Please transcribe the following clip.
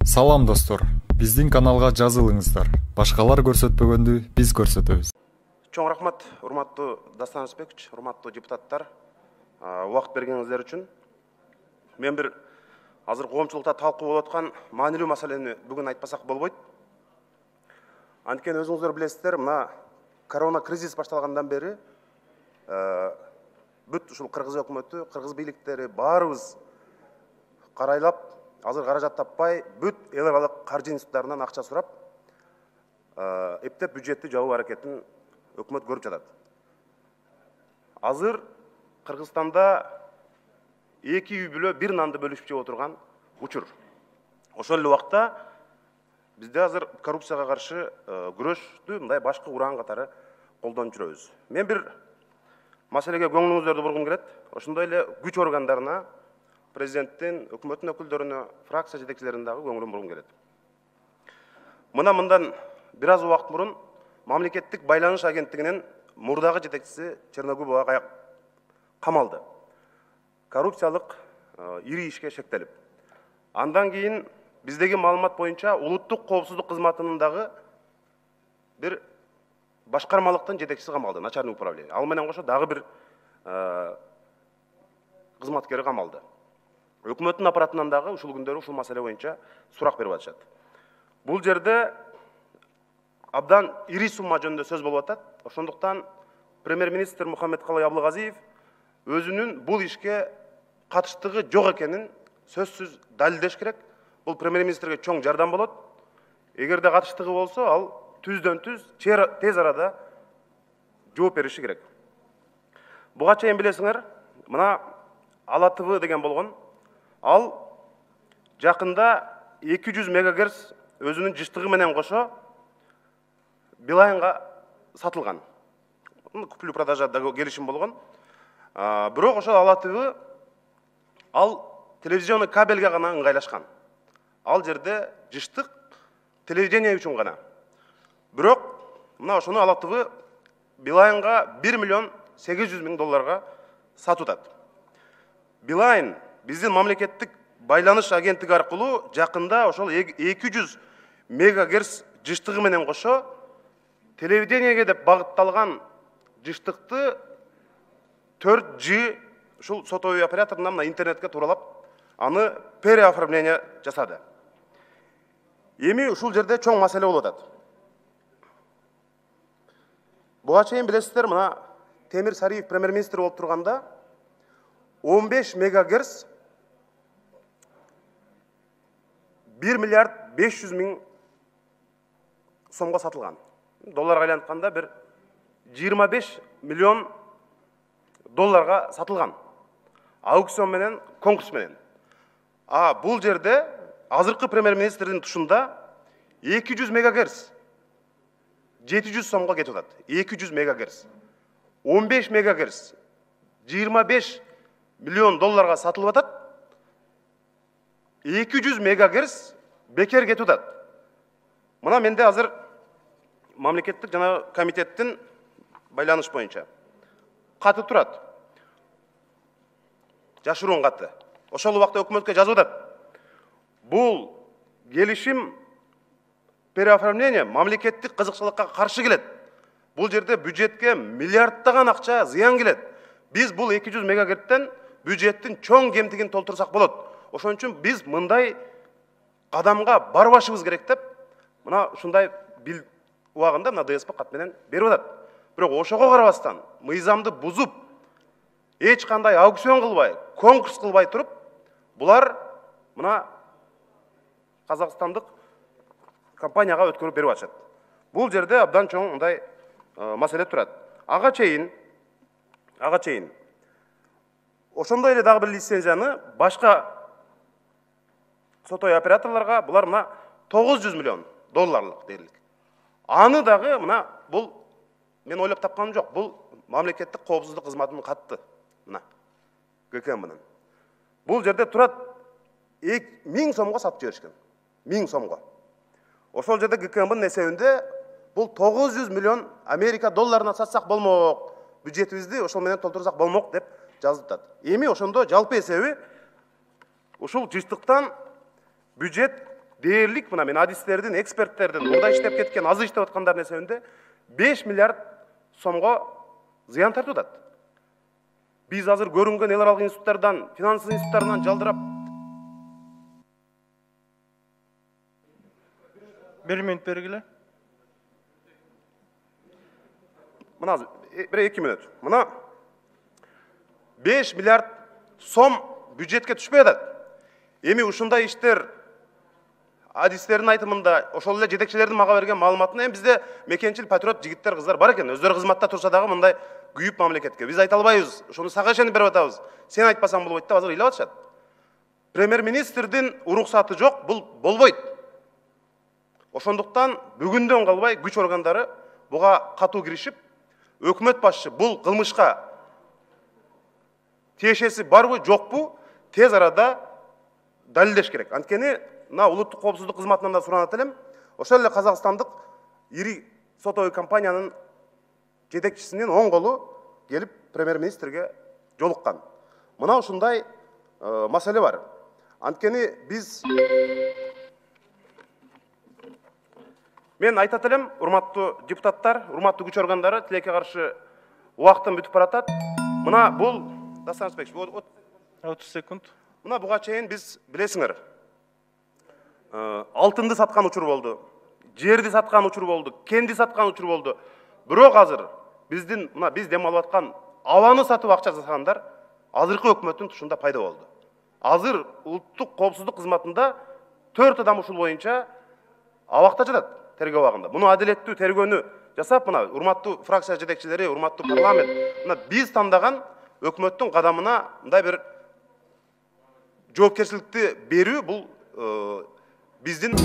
Салам достор, биздин каналга жазылыңыздар. Башкалар көрсөтпөгөндү биз көрсөтөбүз. Чоң рахмат, урматтуу Дастан Рысбекович, урматтуу депутаттар, убакыт бергениңиздер үчүн. Мен бир азыр коомчулукта талкуу болуп аткан маанилүү маселени бүгүн айтпасак болбойт. Анткени өзүңүздөр билесиздер, мына корона кризис башталгандан бери бүт ушул кыргыз өкмөтү, кыргыз бийликтери баарыбыз карайлап, азыр каражат таппай, бүт эл аралык каржы институттарынан акча сурап, эптеп бюджетти жабуу аракетин өкмөт көрүп жатат. Азыр Кыргызстанда 2 үй бүлө бир нанды бөлүшүп жеп отурган учур. Ошол эле убакта бизде азыр коррупцияга каршы күрөштү мындай башкы уран катары колдонуп жүрөбүз. Мен бир маселеге көңүлүңүздөрдү бургум келет. Ошондой эле күч органдарына, президенттин, өкмөттүн өкүлдөрүнө, фракция жетекчилерине дагы көңүлүм бургум келет. Мындан бир аз убакыт мурун Мамлекеттик байланыш агенттигинин мурдагы жетекчиси Черногубова камалды. Коррупциялык ири ишке шектелип. Андан кийин биздеги маалымат боюнча улуттук коопсуздук кызматынын дагы бир башкармалыктын жетекчиси камалды, начальник управление. Ал менен кошо дагы бир кызматкери камалды. Өкмөттүн аппаратынан дагы ушул күндөрү ушул маселе боюнча сурак берип атышат. Бул жерде абдан ири сумма жөнүндө сөз болуп атат. Ошондуктан премьер-министр Мухаммедкалый Аблыгазиев өзүнүн бул ишке катыштыгы жок экенин сөзсүз далилдеш керек. Бул премьер-министрге чоң жардам болот. Эгерде катыштыгы болсо, ал түздөн-түз тез арада жооп бериши керек. Буга чейин билесиңер, мына Ала ТВ деген болгон. Ал жакында 200 мегагерц өзүнүн жыштыгы менен кошо Билайнга сатылган. Куплю-продажада келишим болгон. Бирок ошол Ала ТВ ал телевизионный кабелге гана ыңгайлашкан. Ал жерде жыштык телевидение үчүн гана. Бирок мына ошону Ала ТВ Билайнга 1 миллион 800 миң долларга сатып атат. Билайн биздин мамлекеттик байланыш агенттиги аркылуу жакында ошол 200 мегагерц жыштыгы менен кошо телевидениеге деп багытталган жыштыкты 4G ушул сотовый операторунан интернетке туралап, аны переоформление жасады. Эми ушул жерде чоң маселе болуп атат. Буга чейин билесиздер, мына Темир Сариев премьер-министр болуп турганда 15 мегагерц 1 миллиард 500 миң сомго сатылган. Долларга айлантканда бир 25 миллион долларга сатылган. Аукцион менен, конкурс менен. Бул жерде азыркы премьер-министрдин тушунда 200 мегагерц 700 сомго кетип атат. 200 мегагерц. 15 мегагерц 25 миллион долларга сатылып атат. 200 мегагерц бекер кетип атат. Мына менде азыр мамлекеттик жана комитеттин байланыш боюнча каты турат. Жашыруун каты. Ошол убакта өкмөткө жазып атат. Бул келишим переоформление мамлекеттик кызыкчылыкка каршы келет. Бул жерде бюджетке миллиарддаган акча зыян келет. Биз бул 200 мегагерцтен бюджеттин чоң кемтигин толтурсак болот. Ошон үчүн биз мындай кадамга барбашыбыз керек деп, мына ушундай бил убагында мына ДСП кат менен берип атат. Бирок ошого карабастан, мыйзамды бузуп, эч кандай аукцион кылбай, конкурс кылбай туруп, булар мына казакстандык компанияга өткөрүп берип атышат. Бул жерде абдан чоң мындай маселе турат. Ага чейин ошондой эле дагы бир лицензияны башка сотовый операторлорго булар мына 900 миллион долларлык дерлик. Аны дагы мына бул мен ойлоп тапканым жок. Бул мамлекеттик коопсуздук кызматынын катты. Мына ГКМнын. Бул жерде турат 1000 сомго сатып жиберишкен. 1000 сомго. Ошол жерде ГКМнын эсебинде бул 900 миллион Америка долларына сатсак болмок. Бюджетибизди ошол менен толтурсак болмок деп жазып атат. Эми ошондо жалпы эсеби ушул жыштыктан бюджет дээрлик мына мен адистердин, эксперттердин, мурда иштеп кеткен, азыр иштеп аткандардын эсебинде 5 миллиард сомго зыян тартып атат. Биз азыр көрүнгөн эл аралык институттардан, финанс институттарынан жалдырап 1 минут бергиле. Мына 1-2 минут. Мына 5 миллиард сом бюджетке түшпөй атат. Эми ушундай иштер адистердин айтымында, ошол эле жетекчилердин мага берген маалыматында эми бизде мекенчил патриот жигиттер, кыздар бар экен. Өздөрү кызматта турса дагы мындай күйүп мамлекетке. Биз айта албайбыз, ошону сага ишенип берип атабыз. Сен айтпасаң болбойт деп азыр ыйлап атышат. Премьер-министрдин уруксаты жок, бул болбойт. Ошондуктан бүгүндөн калбай күч органдары буга катуу киришип, өкмөт башчы бул кылмышка тиешеси барбы, жокпу, тез арада далилдеш керек. Анткени мына улуттук коопсуздук кызматынан да суранат элем. Ошол эле казакстандык ири сотовый компаниянын жетекчисинин оң колу келип премьер-министрге жолуккан. Мына ушундай маселе бар. Анткени биз мен айтат элем, урматтуу депутаттар, урматтуу күч органдары, тилекке каршы убактын бүтүп баратат. Мына бул Дастан Рысбекович, 30 секунд. Мына буга чейин биз билесиңер, алтынды саткан учур болду, жерди саткан учур болду, кенди саткан учур болду. Бирок азыр биздин мына биз дем алып аткан абаны сатып акча жасагандар азыркы өкмөттүн тушунда пайда болду. Азыр улуттук коопсуздук кызматында 4 адам ушул боюнча абакта жатат. Тергөө абагында. Муну адилеттүү тергөөнү жасап, мына урматтуу фракция жетекчилери, урматтуу парламент, мына биз тандаган өкмөттүн кадамына мындай бир жоопкерчиликти берүү бул биздин